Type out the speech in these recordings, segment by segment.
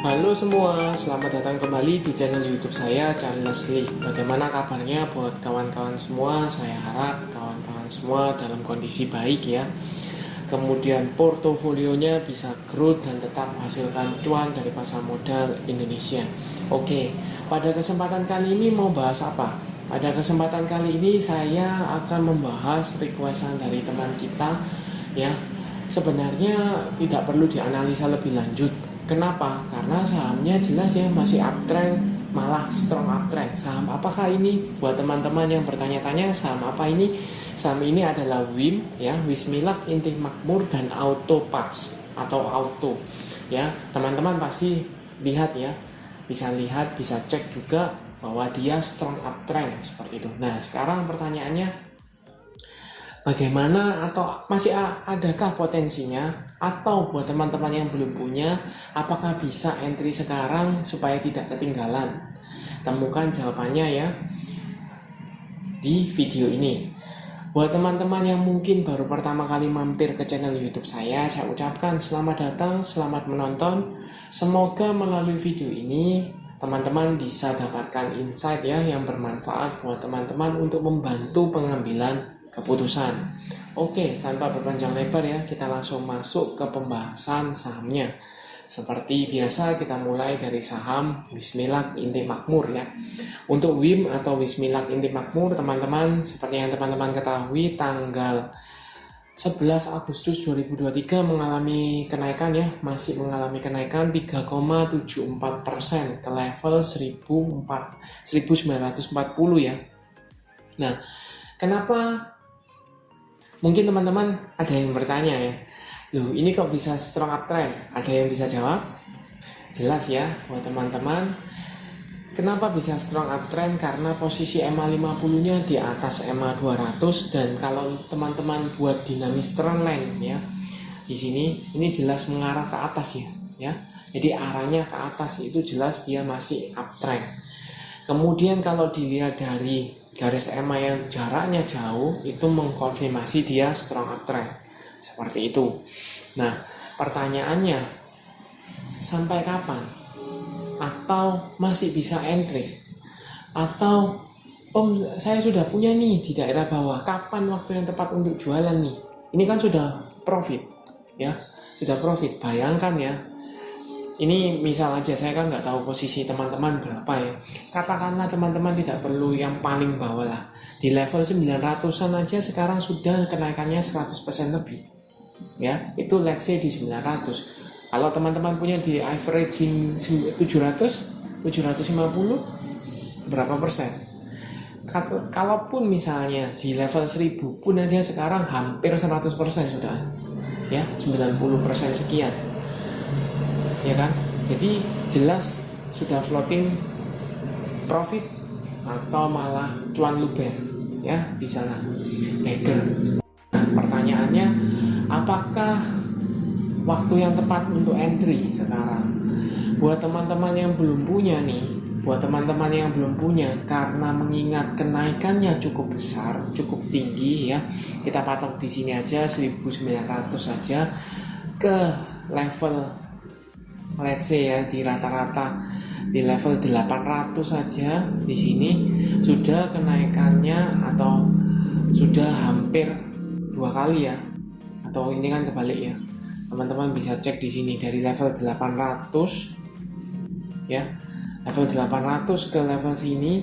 Halo semua, selamat datang kembali di channel YouTube saya, Chan Leslie. Bagaimana kabarnya buat kawan-kawan semua? Saya harap kawan-kawan semua dalam kondisi baik ya. Kemudian portofolionya bisa growth dan tetap menghasilkan cuan dari pasar modal Indonesia. Oke, pada kesempatan kali ini mau bahas apa? Pada kesempatan kali ini saya akan membahas requestan dari teman kita ya. Sebenarnya tidak perlu dianalisa lebih lanjut. Kenapa? Karena sahamnya jelas ya masih uptrend, malah strong uptrend. Saham apakah ini? Buat teman-teman yang bertanya-tanya saham apa ini? Saham ini adalah WIM ya, Wismilak, Intih Makmur dan Auto Parts atau Auto. Ya, teman-teman pasti lihat ya. Bisa lihat, bisa cek juga bahwa dia strong uptrend seperti itu. Nah, sekarang pertanyaannya bagaimana atau masih adakah potensinya, atau buat teman-teman yang belum punya, apakah bisa entry sekarang supaya tidak ketinggalan? Temukan jawabannya ya di video ini. Buat teman-teman yang mungkin baru pertama kali mampir ke channel YouTube saya ucapkan selamat datang, selamat menonton. Semoga melalui video ini teman-teman bisa dapatkan insight ya yang bermanfaat buat teman-teman untuk membantu pengambilan keputusan. Oke, tanpa berpanjang lebar ya, kita langsung masuk ke pembahasan sahamnya. Seperti biasa kita mulai dari saham Wismilak, Intih Makmur ya. Untuk WIM atau Wismilak, Intih Makmur, teman-teman, seperti yang teman-teman ketahui, tanggal 11 Agustus 2023 mengalami kenaikan ya, masih mengalami kenaikan 3,74% ke level 1940 ya. Nah, kenapa? Mungkin teman-teman ada yang bertanya ya, loh ini kok bisa strong uptrend? Ada yang bisa jawab? Jelas ya buat teman-teman, kenapa bisa strong uptrend? Karena posisi MA50 nya di atas MA200, dan kalau teman-teman buat dinamis trendline ya, di sini ini jelas mengarah ke atas ya. Jadi arahnya ke atas, itu jelas dia masih uptrend. Kemudian kalau dilihat dari garis EMA yang jaraknya jauh, itu mengkonfirmasi dia strong uptrend seperti itu. Nah, pertanyaannya sampai kapan? Atau masih bisa entry? Atau saya sudah punya nih di daerah bawah, kapan waktu yang tepat untuk jualan nih? Ini kan sudah profit ya, sudah profit. Bayangkan ya, ini misal aja, saya kan nggak tahu posisi teman-teman berapa ya. Katakanlah teman-teman tidak perlu yang paling bawah lah. Di level 900-an aja sekarang sudah kenaikannya 100% lebih. Ya, itu let's say di 900. Kalau teman-teman punya di averaging 700, 750, berapa persen? Kalaupun misalnya di level 1000 pun aja sekarang hampir 100% sudah. Ya, 90% sekian. Ya kan, jadi jelas sudah floating profit atau malah cuan luber ya di sana. Nah, pertanyaannya, apakah waktu yang tepat untuk entry sekarang? Buat teman-teman yang belum punya nih, karena mengingat kenaikannya cukup besar, cukup tinggi ya, kita patok di sini aja 1900 saja ke level, let's say ya, di rata-rata di level 800 saja di sini sudah kenaikannya, atau sudah hampir 2 kali ya, atau ini kan kebalik ya. Teman-teman bisa cek di sini dari level 800 ya, level 800 ke level sini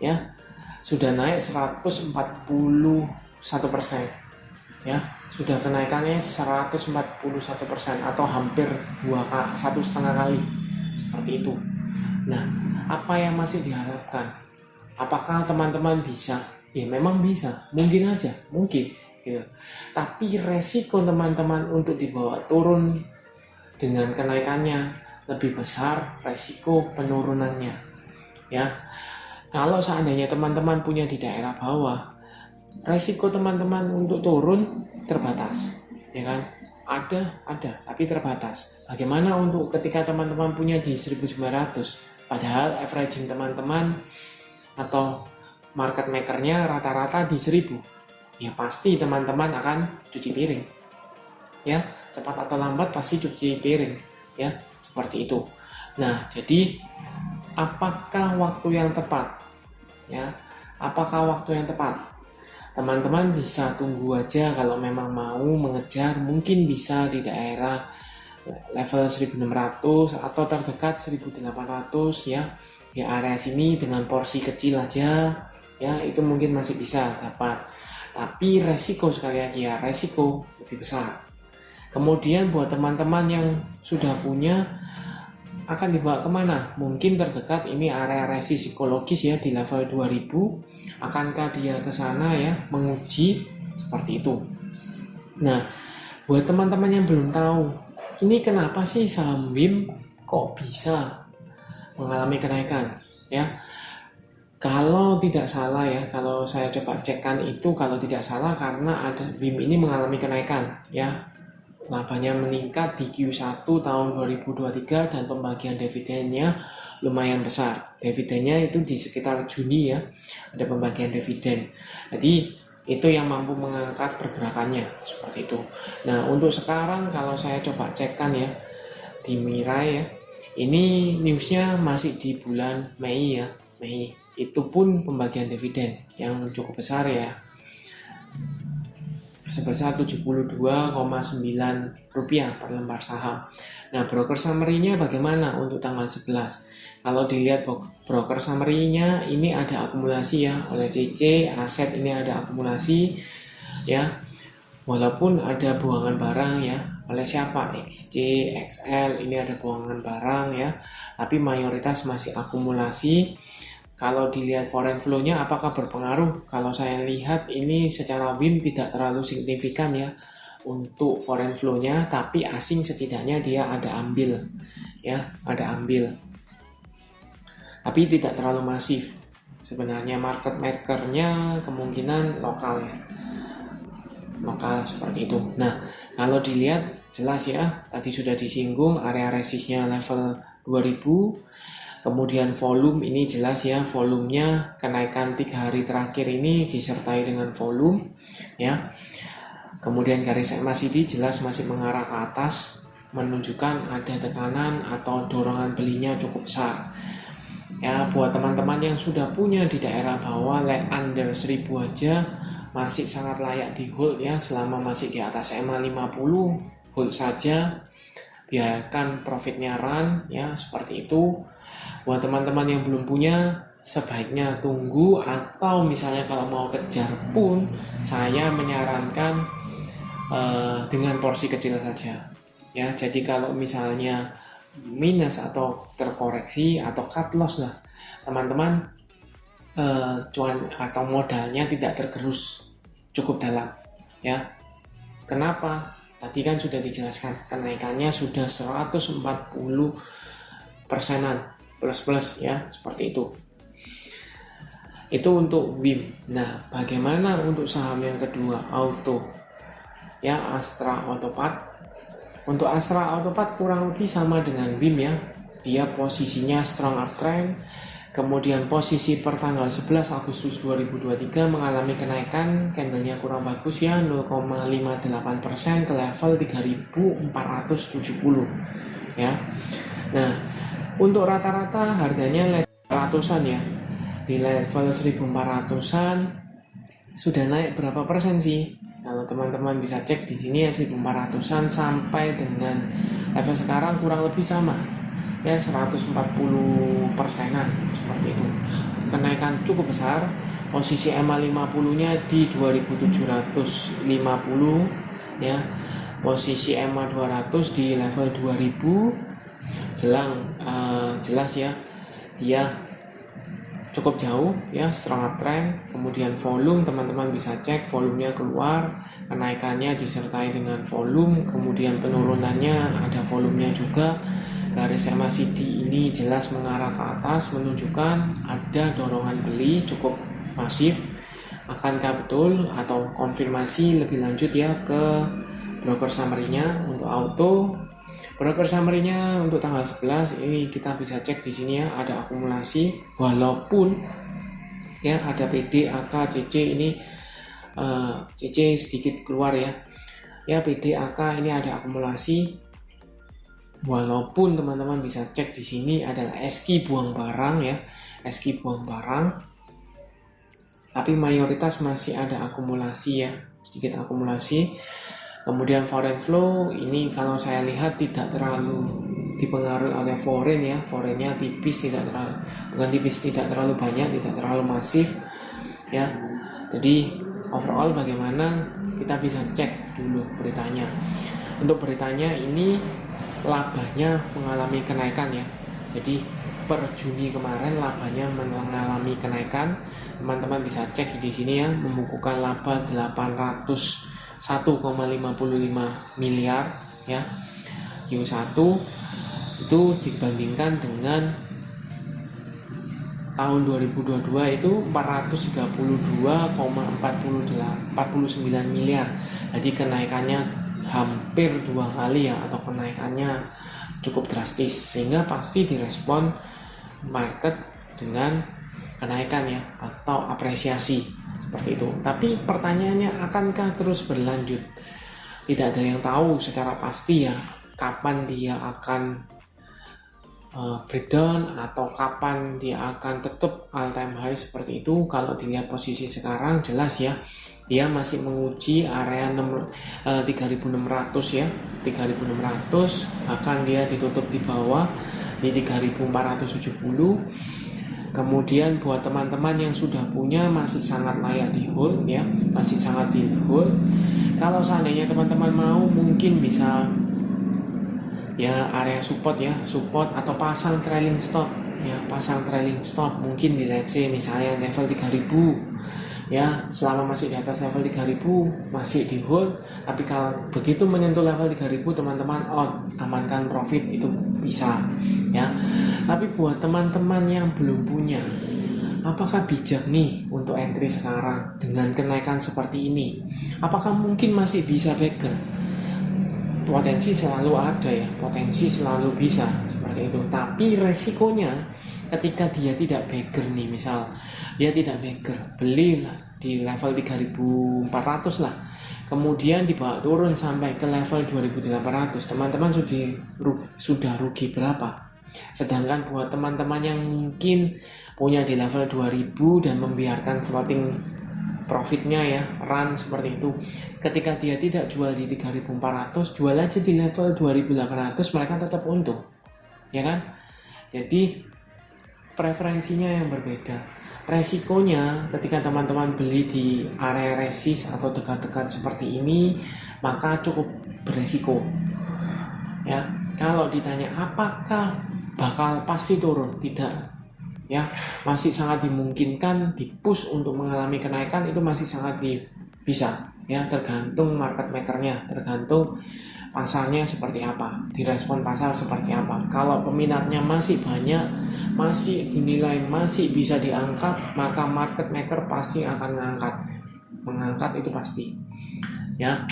ya, sudah naik 141% ya, sudah kenaikannya 141% atau hampir 1,5 kali seperti itu. Nah, apa yang masih diharapkan? Apakah teman-teman bisa? Ya memang bisa, mungkin aja, mungkin gitu. Tapi resiko teman-teman untuk dibawa turun dengan kenaikannya lebih besar, resiko penurunannya ya. Kalau seandainya teman-teman punya di daerah bawah, resiko teman-teman untuk turun terbatas ya kan, ada tapi terbatas. Bagaimana untuk ketika teman-teman punya di 1900, padahal averaging teman-teman atau market makernya rata-rata di 1000, ya pasti teman-teman akan cuci piring ya, cepat atau lambat pasti cuci piring ya, seperti itu. Nah, jadi apakah waktu yang tepat? Ya, apakah waktu yang tepat? Teman-teman bisa tunggu aja kalau memang mau mengejar, mungkin bisa di daerah level 1600 atau terdekat 1800 ya. Di area sini dengan porsi kecil aja ya, itu mungkin masih bisa dapat. Tapi resiko, sekali lagi ya, resiko lebih besar. Kemudian buat teman-teman yang sudah punya, akan dibawa kemana? Mungkin terdekat ini area resi psikologis ya di level 2000. Akankah dia ke sana ya menguji seperti itu? Nah, buat teman-teman yang belum tahu, ini kenapa sih saham WIM kok bisa mengalami kenaikan ya? Kalau tidak salah ya, kalau saya coba cekkan itu, kalau tidak salah karena ada WIM ini mengalami kenaikan ya. Labanya meningkat di Q1 tahun 2023 dan pembagian dividennya lumayan besar. Dividennya itu di sekitar Juni ya, ada pembagian dividen. Jadi itu yang mampu mengangkat pergerakannya seperti itu. Nah, untuk sekarang kalau saya coba cekkan ya di Mirai ya, ini newsnya masih di bulan Mei ya, Mei. Itu pun pembagian dividen yang cukup besar ya, sebesar Rp72,9 per lembar saham. Nah, broker summary-nya bagaimana untuk tanggal 11? Kalau dilihat broker summary-nya ini ada akumulasi ya oleh CC, aset ini ada akumulasi ya. Walaupun ada buangan barang ya, oleh siapa? XJ, XL, ini ada buangan barang ya, tapi mayoritas masih akumulasi. Kalau dilihat foreign flow-nya apakah berpengaruh? Kalau saya lihat ini secara WIM tidak terlalu signifikan ya untuk foreign flow-nya, tapi asing setidaknya dia ada ambil ya, ada ambil. Tapi tidak terlalu masif. Sebenarnya market maker-nya kemungkinan lokal ya. Maka seperti itu. Nah, kalau dilihat jelas ya, tadi sudah disinggung area resistnya level 2000. Kemudian volume ini jelas ya, volumenya kenaikan 3 hari terakhir ini disertai dengan volume ya. Kemudian garis MACD jelas masih mengarah ke atas, menunjukkan ada tekanan atau dorongan belinya cukup besar. Ya, buat teman-teman yang sudah punya di daerah bawah under 1000 aja masih sangat layak di hold ya, selama masih di atas EMA 50 hold saja, biarkan profitnya run ya, seperti itu. Buat teman-teman yang belum punya, sebaiknya tunggu, atau misalnya kalau mau kejar pun saya menyarankan dengan porsi kecil saja ya. Jadi kalau misalnya minus atau terkoreksi atau cut loss lah, teman-teman cuan atau modalnya tidak tergerus cukup dalam ya. Kenapa? Tadi kan sudah dijelaskan, kenaikannya sudah 140 persenan plus ya, seperti itu. Itu untuk WIM. Nah, bagaimana untuk saham yang kedua, Auto ya, Astra Autopart. Untuk Astra Autopart kurang lebih sama dengan WIM ya, dia posisinya strong uptrend. Kemudian posisi per tanggal 11 Agustus 2023 mengalami kenaikan, candlenya kurang bagus ya, 0,58% ke level 3.470 ya. Nah, untuk rata-rata harganya ratusan ya, di level 1400-an sudah naik berapa persen sih? Kalau teman-teman bisa cek di sini ya, 1400-an sampai dengan level sekarang kurang lebih sama ya, 140 persenan seperti itu. Kenaikan cukup besar. Posisi EMA 50-nya di 2750 ya. Posisi EMA 200 di level 2000. Jelas ya, dia cukup jauh ya, strong uptrend. Kemudian volume, teman-teman bisa cek volumenya keluar, kenaikannya disertai dengan volume, kemudian penurunannya ada volumenya juga. Garis MACD ini jelas mengarah ke atas, menunjukkan ada dorongan beli cukup masif. Akankah betul atau konfirmasi lebih lanjut ya ke broker summary-nya untuk Auto. Broker summary-nya untuk tanggal 11 ini kita bisa cek di sini ya, ada akumulasi walaupun ya ada PD, AK, CC ini CC sedikit keluar ya. Ya, PD, AK ini ada akumulasi. walaupun teman-teman bisa cek di sini adalah eski buang barang ya, eski buang barang, tapi mayoritas masih ada akumulasi ya, sedikit akumulasi. Kemudian foreign flow ini kalau saya lihat tidak terlalu dipengaruhi oleh foreign ya, foreignnya tipis, tidak terlalu banyak, tidak terlalu masif ya. Jadi overall bagaimana, kita bisa cek dulu beritanya. Untuk beritanya ini labanya mengalami kenaikan ya. Jadi per Juni kemarin labanya mengalami kenaikan. Teman-teman bisa cek di sini ya, membukukan laba 801,55 miliar ya. Q1 itu dibandingkan dengan tahun 2022 itu 432,49 miliar. Jadi kenaikannya hampir 2 kali ya, atau kenaikannya cukup drastis, sehingga pasti direspon market dengan kenaikan ya, atau apresiasi seperti itu. Tapi pertanyaannya, akankah terus berlanjut? Tidak ada yang tahu secara pasti ya kapan dia akan breakdown atau kapan dia akan tetap all time high seperti itu. Kalau dilihat posisi sekarang jelas ya, dia masih menguji area 3.600 ya, 3.600, akan dia ditutup di bawah di 3.470. Kemudian buat teman-teman yang sudah punya masih sangat layak di hold ya, masih sangat di hold. Kalau seandainya teman-teman mau, mungkin bisa ya area support ya, support atau pasang trailing stop ya, pasang trailing stop mungkin di let's say misalnya level 3.000 ya. Selama masih di atas level 3.000 masih di hold, tapi kalau begitu menyentuh level 3.000 teman-teman out, amankan profit itu bisa ya. Tapi buat teman-teman yang belum punya, apakah bijak nih untuk entry sekarang dengan kenaikan seperti ini? Apakah mungkin masih bisa bagger? Potensi selalu ada ya, potensi selalu bisa seperti itu. Tapi resikonya ketika dia tidak bagger nih, misal dia tidak bagger, belilah di level 3.400 lah, kemudian dibawa turun sampai ke level 2.800, teman-teman sudah rugi berapa? Sedangkan buat teman-teman yang mungkin punya di level 2.000 dan membiarkan floating profitnya ya, run seperti itu, ketika dia tidak jual di 3.400, jual aja di level 2.800, mereka tetap untung ya kan. Jadi preferensinya yang berbeda. Resikonya ketika teman-teman beli di area resist atau dekat-dekat seperti ini, maka cukup beresiko ya. Kalau ditanya apakah bakal pasti turun, tidak ya, masih sangat dimungkinkan di push untuk mengalami kenaikan, itu masih sangat bisa ya, tergantung market makernya, tergantung pasarnya seperti apa, direspon pasar seperti apa. Kalau peminatnya masih banyak, masih dinilai masih bisa diangkat, maka market maker pasti akan mengangkat itu pasti ya.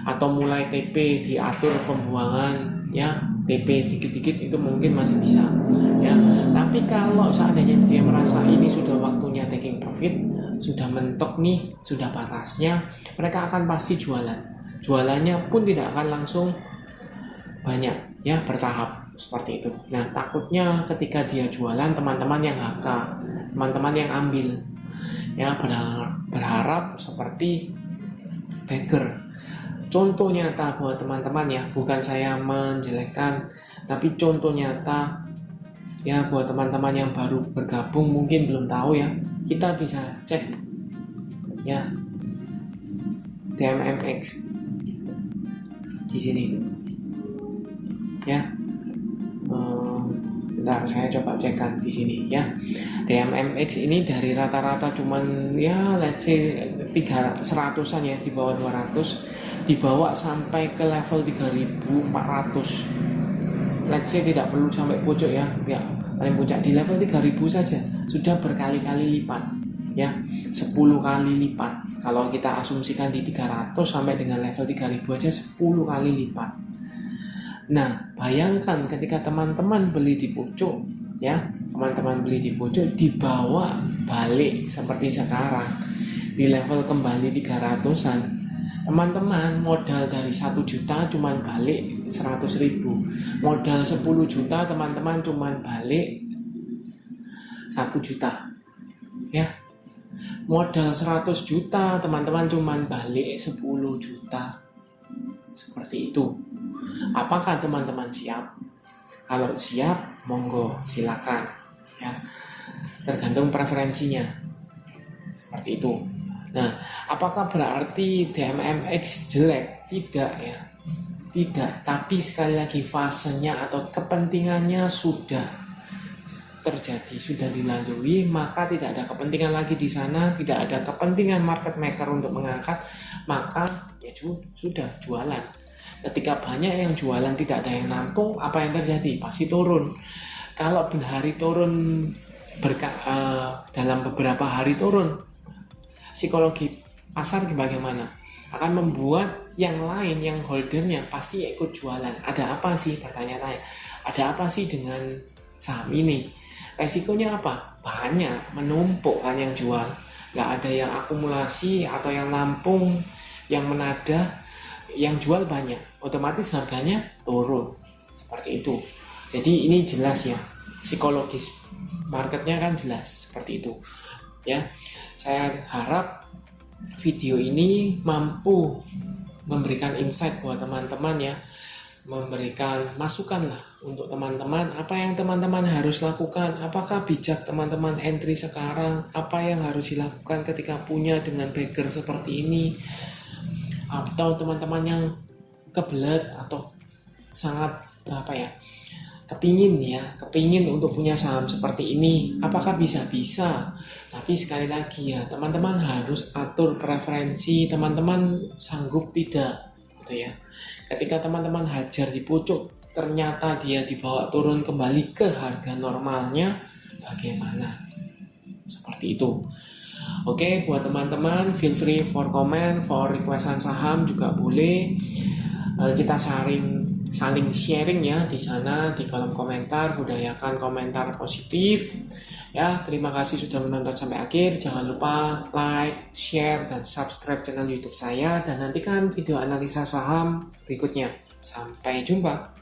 Atau mulai TP diatur pembuangan ya, TP dikit-dikit itu mungkin masih bisa ya. Tapi kalau seandainya dia merasa ini sudah waktunya taking profit, sudah mentok nih, sudah batasnya, mereka akan pasti jualannya pun tidak akan langsung banyak ya, bertahap seperti itu. Nah takutnya ketika dia jualan, teman-teman yang HK, teman-teman yang ambil ya, berharap seperti bagger. Contoh nyata buat teman-teman ya, bukan saya menjelekkan, tapi contoh nyata ya buat teman-teman yang baru bergabung mungkin belum tahu ya. Kita bisa cek ya DMMX di sini ya. Bentar, saya coba cekkan di sini ya. DMMX ini dari rata-rata cuman ya let's say 300-an ya, di bawah 200, dibawa sampai ke level 3.400. Let's say tidak perlu sampai pojok ya, paling puncak di level 3.000 saja sudah berkali-kali lipat ya, 10 kali lipat. Kalau kita asumsikan di 300 sampai dengan level 3.000 aja 10 kali lipat. Nah bayangkan ketika teman-teman beli di pojok ya, teman-teman beli di pojok, dibawa balik seperti sekarang di level kembali 300-an, Teman-teman modal dari 1 juta cuman balik 100.000, modal 10 juta teman-teman cuman balik 1 juta ya. Modal 100 juta teman-teman cuman balik 10 juta. Seperti itu. Apakah teman-teman siap? Kalau siap, monggo silakan ya. Tergantung preferensinya. Seperti itu. Nah, apakah berarti DMMX jelek? Tidak ya. Tidak, tapi sekali lagi fasenya atau kepentingannya sudah terjadi, sudah dilalui, maka tidak ada kepentingan lagi di sana, tidak ada kepentingan market maker untuk mengangkat, maka ya sudah jualan. Ketika banyak yang jualan tidak ada yang nampung, apa yang terjadi? Pasti turun. Kalau hari turun dalam beberapa hari turun, psikologi pasar bagaimana? Akan membuat yang lain, yang holdernya pasti ikut jualan. Ada apa sih? Pertanyaannya, ada apa sih dengan saham ini? Resikonya apa? Banyak, menumpuk kan yang jual. Nggak ada yang akumulasi atau yang nampung, yang menadah. Yang jual banyak, otomatis harganya turun. Seperti itu. Jadi ini jelas ya, psikologis marketnya kan jelas seperti itu ya. Saya harap video ini mampu memberikan insight buat teman-teman ya, memberikan masukan lah untuk teman-teman, apa yang teman-teman harus lakukan, apakah bijak teman-teman entry sekarang, apa yang harus dilakukan ketika punya dengan backer seperti ini, atau teman-teman yang kebelet atau sangat kepingin untuk punya saham seperti ini, apakah bisa? Tapi sekali lagi ya, teman-teman harus atur preferensi teman-teman sanggup tidak gitu ya. Ketika teman-teman hajar di pucuk, ternyata dia dibawa turun kembali ke harga normalnya, bagaimana? Seperti itu. Oke, buat teman-teman feel free for comment, for requestan saham juga boleh. Kita saling sharing ya di sana di kolom komentar, budayakan komentar positif. Ya, terima kasih sudah menonton sampai akhir. Jangan lupa like, share, dan subscribe channel YouTube saya, dan nantikan video analisa saham berikutnya. Sampai jumpa.